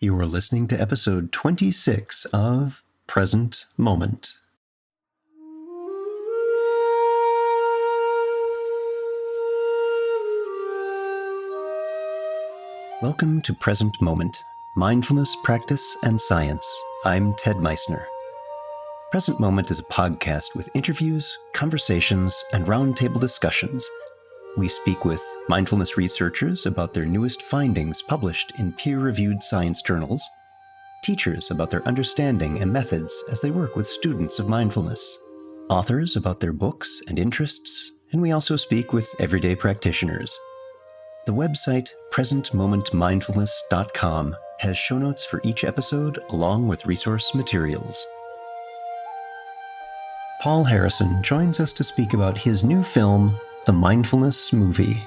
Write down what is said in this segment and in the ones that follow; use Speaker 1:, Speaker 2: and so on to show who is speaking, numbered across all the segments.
Speaker 1: You are listening to episode 26 of Present Moment. Welcome to Present Moment, Mindfulness, Practice, and Science. I'm Ted Meissner. Present Moment is a podcast with interviews, conversations, and roundtable discussions. We speak with mindfulness researchers about their newest findings published in peer-reviewed science journals, teachers about their understanding and methods as they work with students of mindfulness, authors about their books and interests, and we also speak with everyday practitioners. The website presentmomentmindfulness.com has show notes for each episode along with resource materials. Paul Harrison joins us to speak about his new film, The Mindfulness Movie.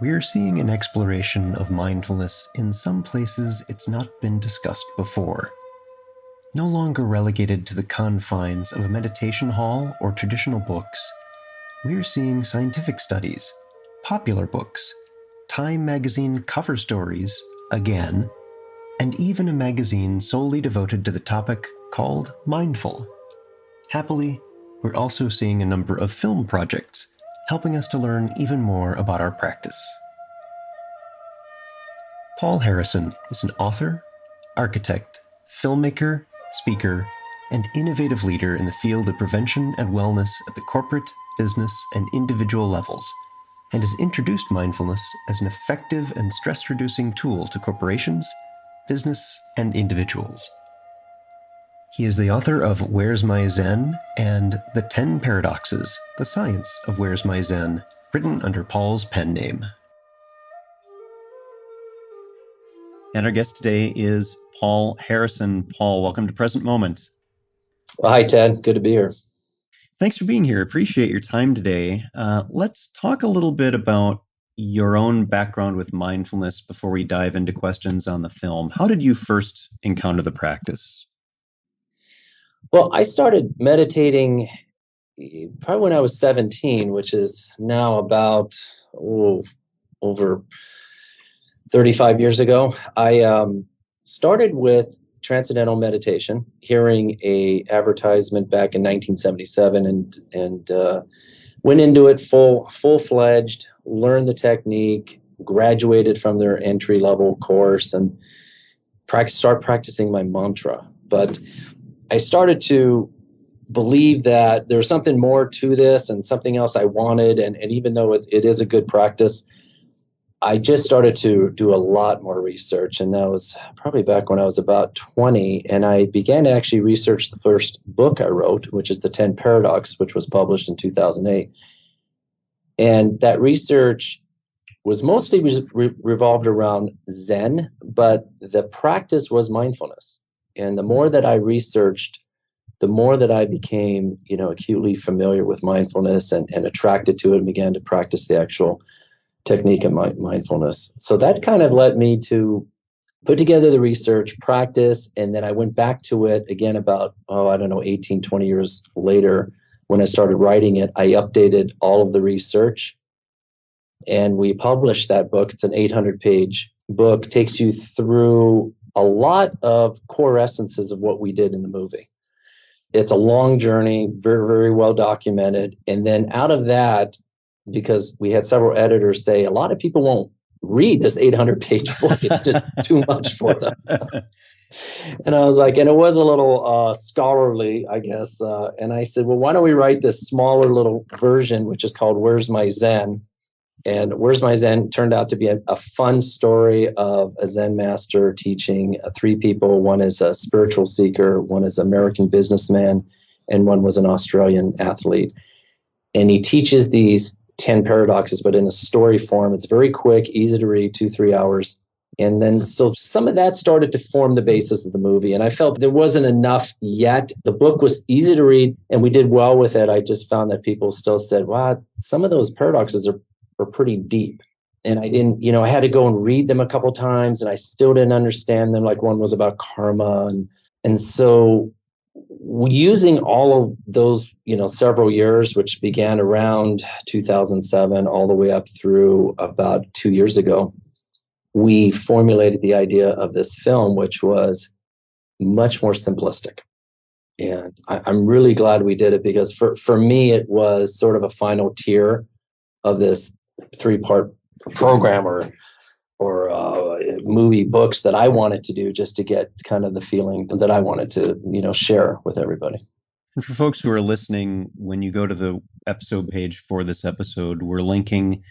Speaker 1: We're seeing an exploration of mindfulness in some places it's not been discussed before. No longer relegated to the confines of a meditation hall or traditional books, we're seeing scientific studies, popular books, Time magazine cover stories, again, and even a magazine solely devoted to the topic called Mindful. Happily, we're also seeing a number of film projects helping us to learn even more about our practice. Paul Harrison is an author, architect, filmmaker, speaker, and innovative leader in the field of prevention and wellness at the corporate, business, and individual levels, and has introduced mindfulness as an effective and stress-reducing tool to corporations, business, and individuals. He is the author of Where's My Zen and The 10 Paradoxes, The Science of Where's My Zen, written under Paul's pen name. And our guest today is Paul Harrison. Paul, welcome to Present Moment.
Speaker 2: Well, hi, Ted. Good to be here.
Speaker 1: Thanks for being here. Appreciate your time today. Let's talk a little bit about your own background with mindfulness before we dive into questions on the film. How did you first encounter the practice?
Speaker 2: Well, I started meditating probably when I was 17, which is now about over 35 years ago. I started with transcendental meditation, hearing a advertisement back in 1977, and went into it full-fledged, learned the technique, graduated from their entry-level course, and start practicing my mantra. But I started to believe that there was something more to this and something else I wanted. And even though it is a good practice, I just started to do a lot more research. And that was probably back when I was about 20. And I began to actually research the first book I wrote, which is The 10 Paradoxes, which was published in 2008. And that research was mostly revolved around Zen, but the practice was mindfulness. And the more that I researched, the more that I became, acutely familiar with mindfulness and attracted to it and began to practice the actual technique of mindfulness. So that kind of led me to put together the research, practice, and then I went back to it again about, 18, 20 years later. When I started writing it, I updated all of the research and we published that book. It's an 800-page book, takes you through a lot of core essences of what we did in the movie. It's a long journey, very, very well documented. And then out of that, because we had several editors say, a lot of people won't read this 800-page book. It's just too much for them. And I was like, and it was a little scholarly, I guess. And I said, well, why don't we write this smaller little version, which is called Where's My Zen? And Where's My Zen turned out to be a fun story of a Zen master teaching three people. One is a spiritual seeker, one is an American businessman, and one was an Australian athlete. And he teaches these 10 paradoxes, but in a story form. It's very quick, easy to read, 2-3 hours. And then so some of that started to form the basis of the movie. And I felt there wasn't enough yet. The book was easy to read and we did well with it. I just found that people still said, wow, some of those paradoxes are pretty deep. And I didn't, I had to go and read them a couple times and I still didn't understand them. Like one was about karma. And so using all of those, several years, which began around 2007, all the way up through about 2 years ago, we formulated the idea of this film, which was much more simplistic. And I'm really glad we did it because for me, it was sort of a final tier of this 3-part program or movie books that I wanted to do just to get kind of the feeling that I wanted to, share with everybody.
Speaker 1: And for folks who are listening, when you go to the episode page for this episode, we're linking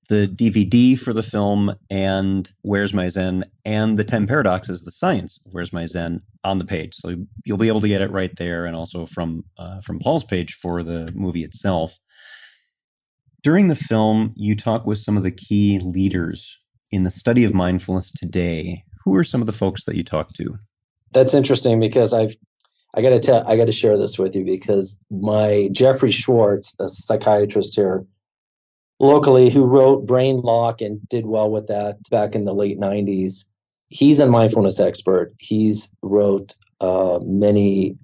Speaker 1: the DVD for the film and Where's My Zen and the 10 Paradoxes, the science Where's My Zen on the page. So you'll be able to get it right there and also from Paul's page for the movie itself. During the film, you talk with some of the key leaders in the study of mindfulness today. Who are some of the folks that you talk to?
Speaker 2: That's interesting because I got to share this with you because my Jeffrey Schwartz, a psychiatrist here locally who wrote Brain Lock and did well with that back in the late 90s. He's a mindfulness expert. He's wrote many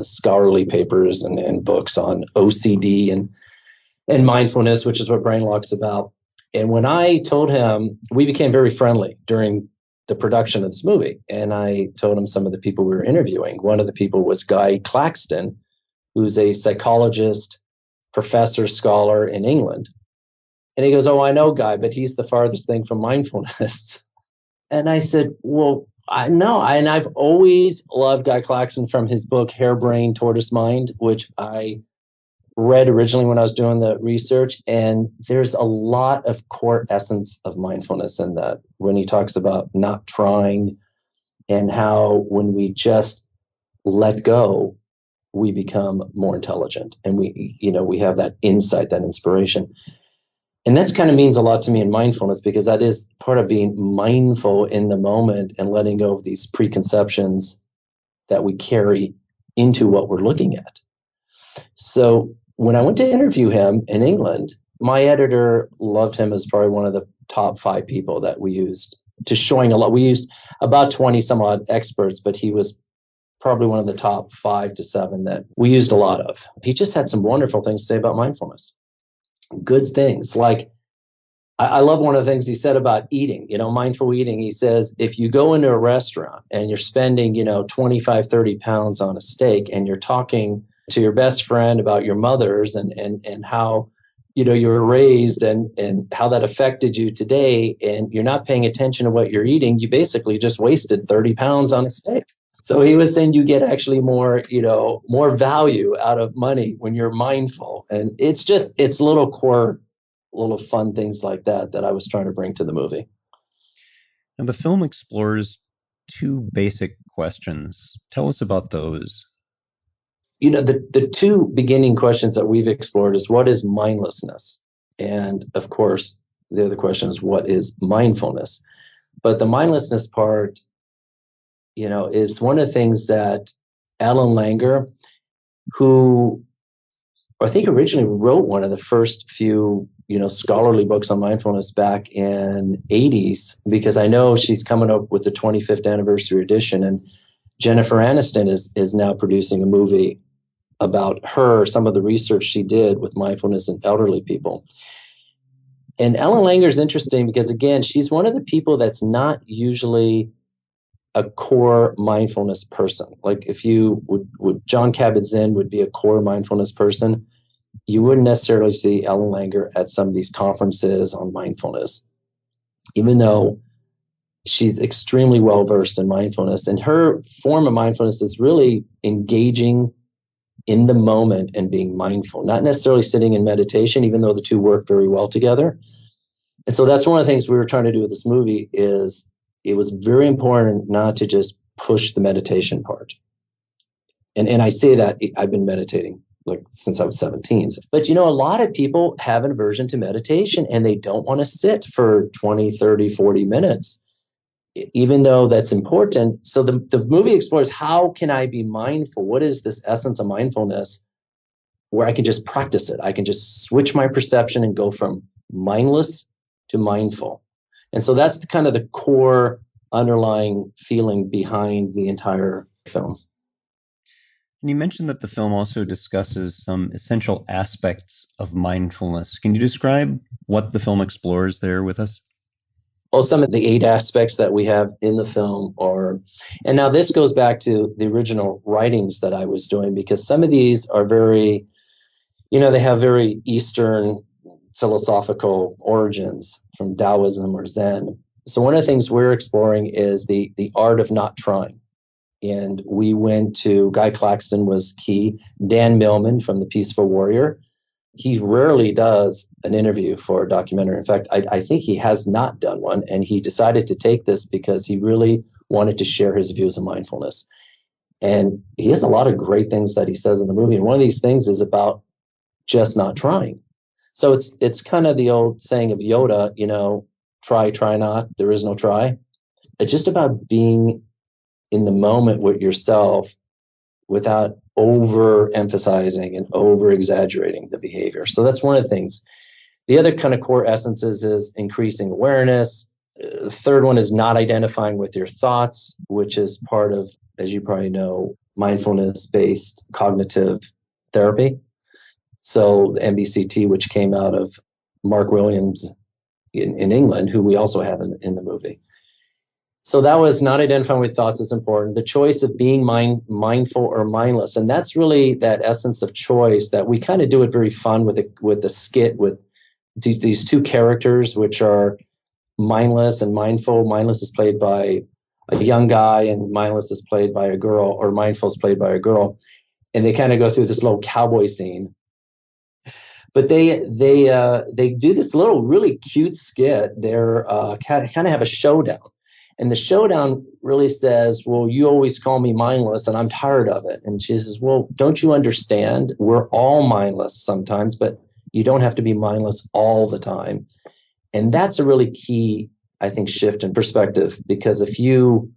Speaker 2: scholarly papers and books on OCD and mindfulness, which is what Brain Lock's about. And when I told him, we became very friendly during the production of this movie. And I told him some of the people we were interviewing. One of the people was Guy Claxton, who's a psychologist, professor, scholar in England. And he goes, oh, I know Guy, but he's the farthest thing from mindfulness. And I said, well, I know. And I've always loved Guy Claxton from his book, Harebrained Tortoise Mind, which I read originally when I was doing the research. And there's a lot of core essence of mindfulness in that when he talks about not trying and how when we just let go, we become more intelligent and we have that insight, that inspiration. And that kind of means a lot to me in mindfulness because that is part of being mindful in the moment and letting go of these preconceptions that we carry into what we're looking at. So when I went to interview him in England, my editor loved him as probably one of the top 5 people that we used to showing a lot. We used about 20 some odd experts, but he was probably one of the top 5 to 7 that we used a lot of. He just had some wonderful things to say about mindfulness. Good things. Like, I love one of the things he said about eating, mindful eating. He says, if you go into a restaurant and you're spending, 25, 30 pounds on a steak and you're talking to your best friend about your mother's and how, you were raised and how that affected you today, and you're not paying attention to what you're eating, you basically just wasted 30 pounds on a steak. So he was saying you get actually more, more value out of money when you're mindful. And it's little core, little fun things like that I was trying to bring to the movie.
Speaker 1: And the film explores 2 basic questions. Tell us about those.
Speaker 2: The 2 beginning questions that we've explored is what is mindlessness? And of course, the other question is what is mindfulness? But the mindlessness part, is one of the things that Alan Langer, who I think originally wrote one of the first few, scholarly books on mindfulness back in 80s, because I know she's coming up with the 25th anniversary edition, and Jennifer Aniston is now producing a movie about her, some of the research she did with mindfulness in elderly people. And Alan Langer is interesting because, again, she's one of the people that's not usually a core mindfulness person. Like if you would John Kabat-Zinn would be a core mindfulness person, you wouldn't necessarily see Alan Langer at some of these conferences on mindfulness, even though she's extremely well versed in mindfulness. And her form of mindfulness is really engaging in the moment and being mindful, not necessarily sitting in meditation, even though the 2 work very well together. And so that's one of the things we were trying to do with this movie is it was very important not to just push the meditation part. And I say that I've been meditating like since I was 17. But, a lot of people have an aversion to meditation and they don't want to sit for 20, 30, 40 minutes, even though that's important. So the movie explores, how can I be mindful? What is this essence of mindfulness where I can just practice it? I can just switch my perception and go from mindless to mindful. And so that's kind of the core underlying feeling behind the entire film.
Speaker 1: And you mentioned that the film also discusses some essential aspects of mindfulness. Can you describe what the film explores there with us?
Speaker 2: Well, some of the 8 aspects that we have in the film are, and now this goes back to the original writings that I was doing, because some of these are very, they have very Eastern philosophical origins from Taoism or Zen. So one of the things we're exploring is the art of not trying. And we went to, Guy Claxton was key, Dan Millman from The Peaceful Warrior. He rarely does an interview for a documentary. In fact, I think he has not done one. And he decided to take this because he really wanted to share his views of mindfulness. And he has a lot of great things that he says in the movie. And one of these things is about just not trying. So it's kind of the old saying of Yoda, try not, there is no try. It's just about being in the moment with yourself without over-emphasizing and over-exaggerating the behavior. So that's one of the things. The other kind of core essences is increasing awareness. The third one is not identifying with your thoughts, which is part of, as you probably know, mindfulness-based cognitive therapy. So the MBCT, which came out of Mark Williams in England, who we also have in the movie. So that was not identifying with thoughts is important. The choice of being mindful or mindless. And that's really that essence of choice that we kind of do it very fun with the skit with these 2 characters, which are mindless and mindful. Mindless is played by a young guy and mindless is played by a girl, or mindful is played by a girl. And they kind of go through this little cowboy scene. But they do this little really cute skit. They're kind of have a showdown. And the showdown really says, well, you always call me mindless and I'm tired of it. And she says, well, don't you understand? We're all mindless sometimes, but you don't have to be mindless all the time. And that's a really key, I think, shift in perspective, because if you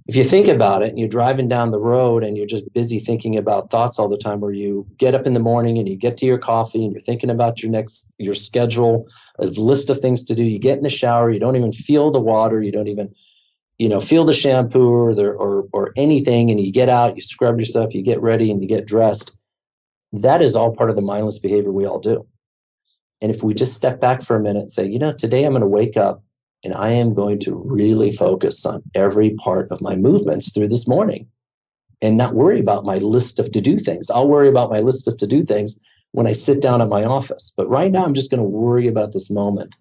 Speaker 2: think about it and you're driving down the road and you're just busy thinking about thoughts all the time, where you get up in the morning and you get to your coffee and you're thinking about your schedule, a list of things to do, you get in the shower, you don't even feel the water, you don't even feel the shampoo or anything, and you get out, you scrub yourself, you get ready, and you get dressed. That is all part of the mindless behavior we all do. And if we just step back for a minute and say, today I'm going to wake up and I am going to really focus on every part of my movements through this morning and not worry about my list of to-do things. I'll worry about my list of to-do things when I sit down at my office. But right now, I'm just going to worry about this moment.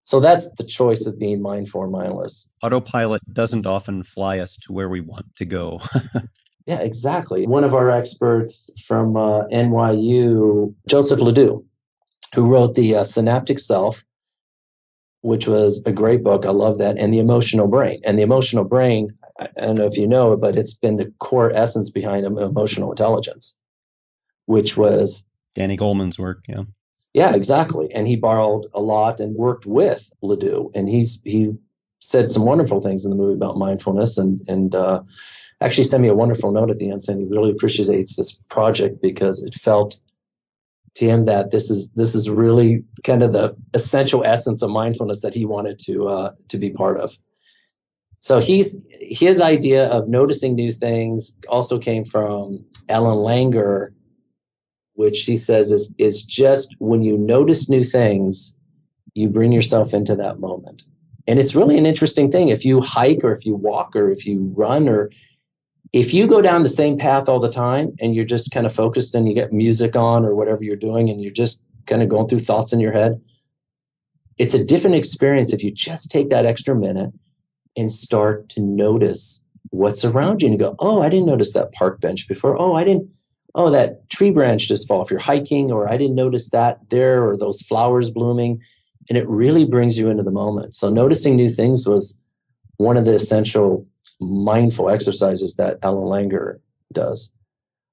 Speaker 2: So that's the choice of being mindful or mindless.
Speaker 1: Autopilot doesn't often fly us to where we want to go.
Speaker 2: Yeah, exactly. One of our experts from NYU, Joseph Ledoux, who wrote The Synaptic Self, which was a great book. I love that. And The Emotional Brain. And The Emotional Brain, I don't know if you know it, but it's been the core essence behind emotional intelligence, which was
Speaker 1: Danny Goleman's work, yeah.
Speaker 2: Yeah, exactly. And he borrowed a lot and worked with Ledoux. And he said some wonderful things in the movie about mindfulness and actually sent me a wonderful note at the end saying he really appreciates this project because it felt to him that this is really kind of the essential essence of mindfulness that he wanted to be part of. So his idea of noticing new things also came from Ellen Langer, which she says is just when you notice new things, you bring yourself into that moment. And it's really an interesting thing. If you hike or if you walk or if you run or if you go down the same path all the time and you're just kind of focused and you get music on or whatever you're doing and you're just kind of going through thoughts in your head, it's a different experience if you just take that extra minute and start to notice what's around you and you go, oh, I didn't notice that park bench before. Oh, that tree branch just fell if you're hiking, or I didn't notice that there, or those flowers blooming. And it really brings you into the moment. So noticing new things was one of the essential mindful exercises that Ellen Langer does.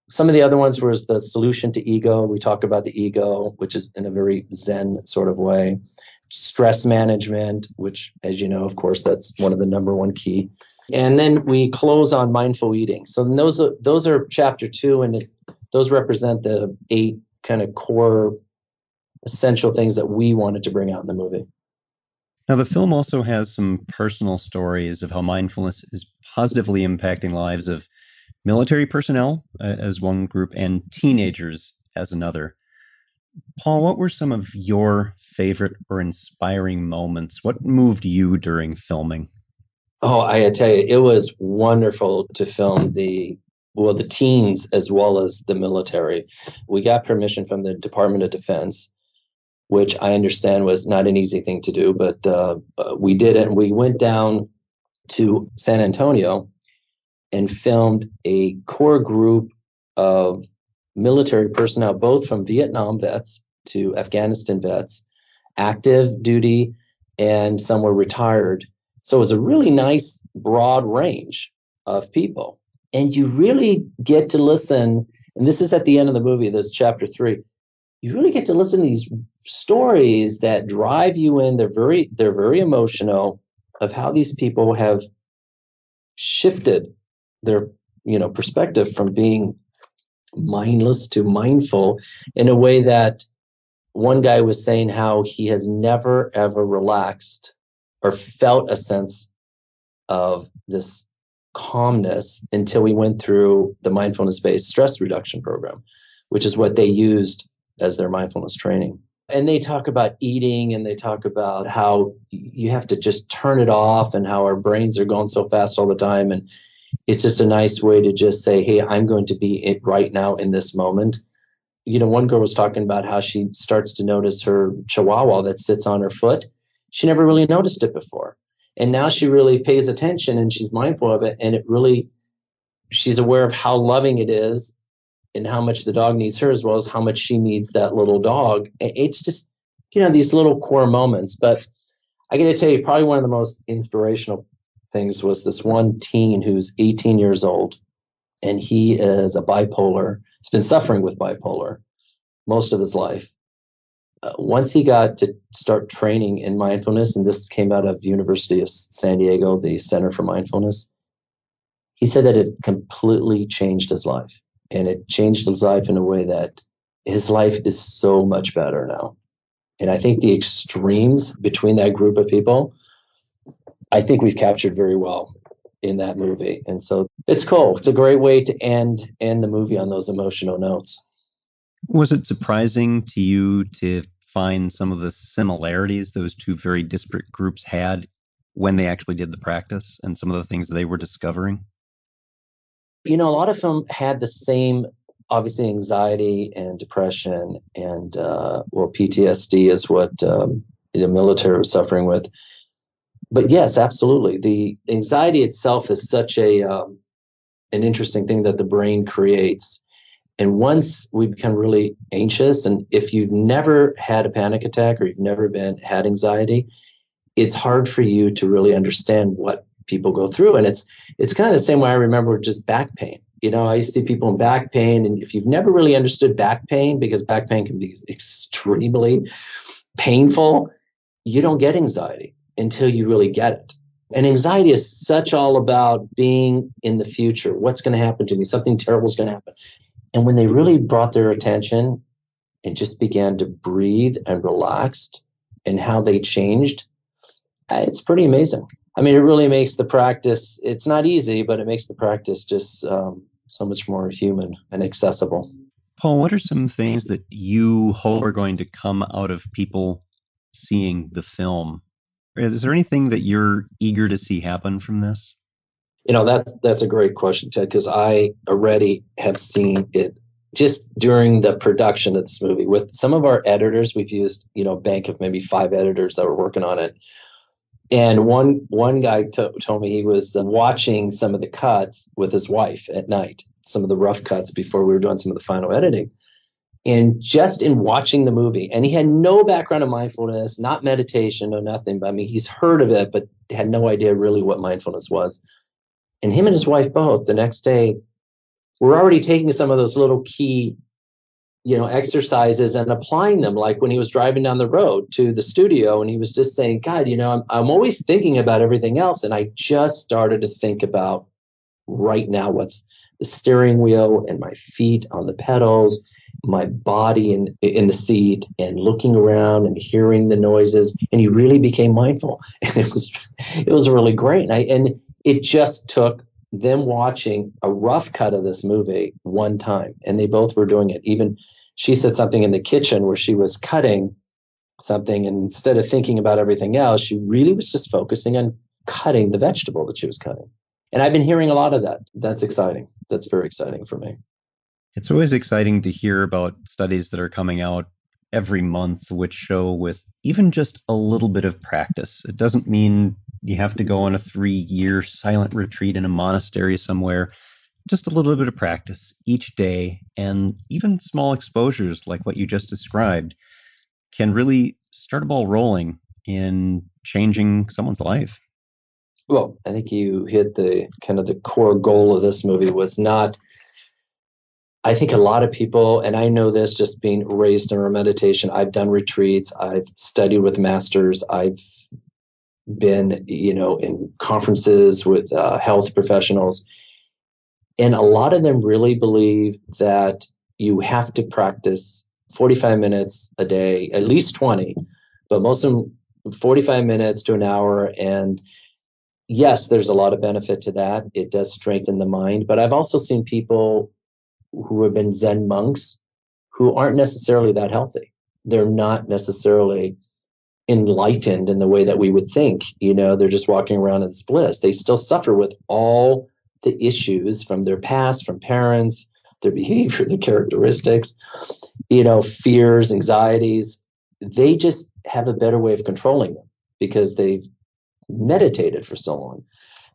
Speaker 2: Some of the other ones was the solution to ego. We talk about the ego, which is in a very Zen sort of way. Stress management, which, as you know, of course, that's one of the number one key. And then we close on mindful eating. So those are chapter 2, and those represent the 8 kind of core essential things that we wanted to bring out in the movie.
Speaker 1: Now, the film also has some personal stories of how mindfulness is positively impacting lives of military personnel as one group and teenagers as another. Paul, what were some of your favorite or inspiring moments? What moved you during filming?
Speaker 2: Oh, I tell you, it was wonderful to film the teens as well as the military. We got permission from the Department of Defense, which I understand was not an easy thing to do, but we did it. And we went down to San Antonio and filmed a core group of military personnel, both from Vietnam vets to Afghanistan vets, active duty, and some were retired. So it was a really nice, broad range of people. And you really get to listen, and this is at the end of the movie, this chapter 3, you really get to listen to these stories that drive you in. They're very emotional, of how these people have shifted their perspective from being mindless to mindful, in a way that one guy was saying how he has never ever relaxed or felt a sense of this calmness until we went through the mindfulness-based stress reduction program, which is what they used as their mindfulness training. And they talk about eating, and they talk about how you have to just turn it off, and how our brains are going so fast all the time. And it's just a nice way to just say, hey, I'm going to be right now in this moment. One girl was talking about how she starts to notice her chihuahua that sits on her foot. She never really noticed it before. And now she really pays attention, and she's mindful of it. And she's aware of how loving it is, and how much the dog needs her, as well as how much she needs that little dog. It's just, these little core moments. But I got to tell you, probably one of the most inspirational things was this one teen who's 18 years old, and he is a bipolar. He's been suffering with bipolar most of his life. Once he got to start training in mindfulness, and this came out of University of San Diego, the Center for Mindfulness, he said that it completely changed his life. And it changed his life in a way that his life is so much better now. And I think the extremes between that group of people, I think we've captured very well in that movie. And so it's cool. It's a great way to end the movie on those emotional notes.
Speaker 1: Was it surprising to you to find some of the similarities those two very disparate groups had when they actually did the practice, and some of the things they were discovering?
Speaker 2: A lot of them had the same, obviously, anxiety and depression, and PTSD is what the military was suffering with. But yes, absolutely, the anxiety itself is such an interesting thing that the brain creates. And once we become really anxious, and if you've never had a panic attack, or you've never had anxiety, it's hard for you to really understand what people go through. And it's kind of the same way I remember just back pain. I used to see people in back pain, and if you've never really understood back pain, because back pain can be extremely painful, you don't get anxiety until you really get it. And anxiety is such all about being in the future. What's going to happen to me? Something terrible is going to happen. And when they really brought their attention and just began to breathe and relaxed, and how they changed, it's pretty amazing. I mean, it really makes the practice, it's not easy, but it makes the practice just so much more human and accessible.
Speaker 1: Paul, what are some things that you hope are going to come out of people seeing the film? Is there anything that you're eager to see happen from this?
Speaker 2: That's a great question, Ted, because I already have seen it just during the production of this movie. With some of our editors, we've used, a bank of maybe 5 editors that were working on it. And one guy told me he was watching some of the cuts with his wife at night, some of the rough cuts before we were doing some of the final editing. And just in watching the movie, and he had no background in mindfulness, not meditation, no nothing. But I mean, he's heard of it, but had no idea really what mindfulness was. And him and his wife both, the next day, we're already taking some of those little key, exercises and applying them. Like when he was driving down the road to the studio and he was just saying, God, I'm always thinking about everything else. And I just started to think about right now what's the steering wheel and my feet on the pedals, my body in the seat, and looking around and hearing the noises. And he really became mindful. And it was really great. And it just took them watching a rough cut of this movie one time, and they both were doing it. Even she said something in the kitchen where she was cutting something, and instead of thinking about everything else, she really was just focusing on cutting the vegetable that she was cutting. And I've been hearing a lot of that. That's exciting. That's very exciting for me.
Speaker 1: It's always exciting to hear about studies that are coming out every month, which show with even just a little bit of practice. It doesn't mean you have to go on a 3-year silent retreat in a monastery somewhere. Just a little bit of practice each day, and even small exposures like what you just described can really start a ball rolling in changing someone's life.
Speaker 2: Well, I think you hit the kind of the core goal of this movie was not, I think a lot of people, and I know this just being raised in our meditation, I've done retreats, I've studied with masters, I've been, in conferences with health professionals. And a lot of them really believe that you have to practice 45 minutes a day, at least 20, but most of them 45 minutes to an hour. And yes, there's a lot of benefit to that. It does strengthen the mind. But I've also seen people who have been Zen monks who aren't necessarily that healthy. They're not necessarily enlightened in the way that we would think. They're just walking around in this bliss. They still suffer with all the issues from their past, from parents, their behavior, their characteristics, fears, anxieties. They just have a better way of controlling them because they've meditated for so long.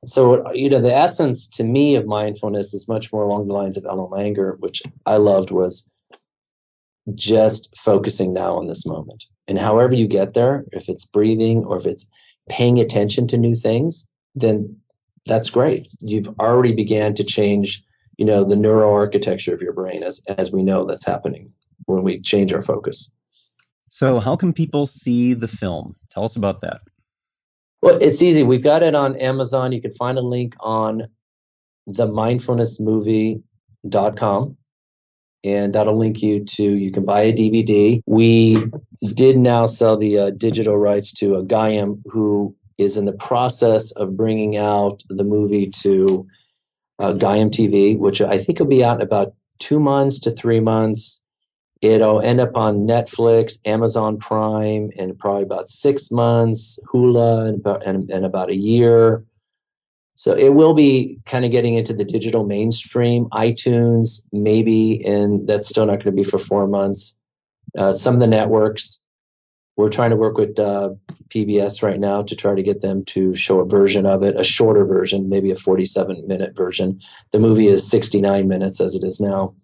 Speaker 2: So, the essence to me of mindfulness is much more along the lines of Ellen Langer, which I loved, was just focusing now on this moment. And however you get there, if it's breathing or if it's paying attention to new things, then that's great. You've already began to change, the neuroarchitecture of your brain, as we know that's happening when we change our focus.
Speaker 1: So how can people see the film? Tell us about that.
Speaker 2: Well, it's easy. We've got it on Amazon. You can find a link on themindfulnessmovie.com. And that'll link you can buy a DVD. We did now sell the digital rights to Gaiam, who is in the process of bringing out the movie to Gaiam TV, which I think will be out in about 2 months to 3 months. It'll end up on Netflix, Amazon Prime, in probably about 6 months, Hula in about a year. So it will be kind of getting into the digital mainstream, iTunes, maybe, and that's still not going to be for 4 months. Some of the networks, we're trying to work with PBS right now to try to get them to show a version of it, a shorter version, maybe a 47-minute version. The movie is 69 minutes as it is now.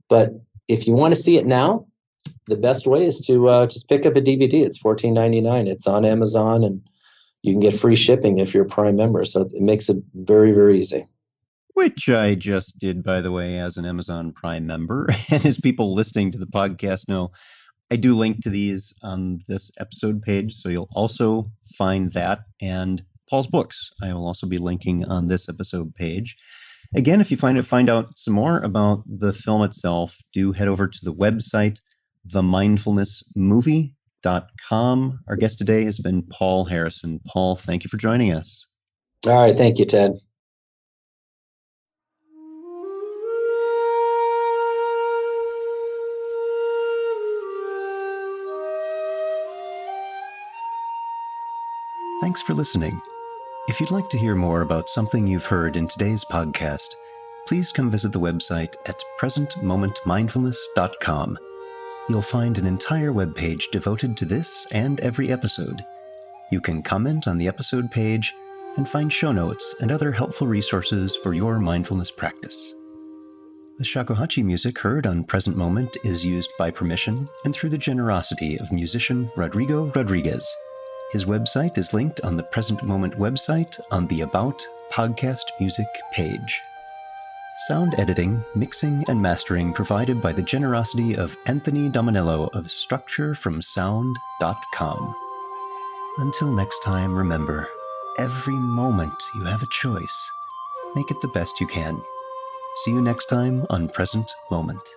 Speaker 2: But if you want to see it now, the best way is to just pick up a DVD. It's $14.99. It's on Amazon, and you can get free shipping if you're a Prime member. So it makes it very, very easy.
Speaker 1: Which I just did, by the way, as an Amazon Prime member. And as people listening to the podcast know, I do link to these on this episode page. So you'll also find that and Paul's books. I will also be linking on this episode page. Again, if you find out some more about the film itself, do head over to the website, themindfulnessmovie.com. Our guest today has been Paul Harrison. Paul, thank you for joining us.
Speaker 2: All right. Thank you, Ted.
Speaker 1: Thanks for listening. If you'd like to hear more about something you've heard in today's podcast, please come visit the website at presentmomentmindfulness.com. You'll find an entire webpage devoted to this and every episode. You can comment on the episode page and find show notes and other helpful resources for your mindfulness practice. The shakuhachi music heard on Present Moment is used by permission and through the generosity of musician Rodrigo Rodriguez. His website is linked on the Present Moment website on the About Podcast Music page. Sound editing, mixing, and mastering provided by the generosity of Anthony Dominello of StructureFromSound.com. Until next time, remember, every moment you have a choice. Make it the best you can. See you next time on Present Moment.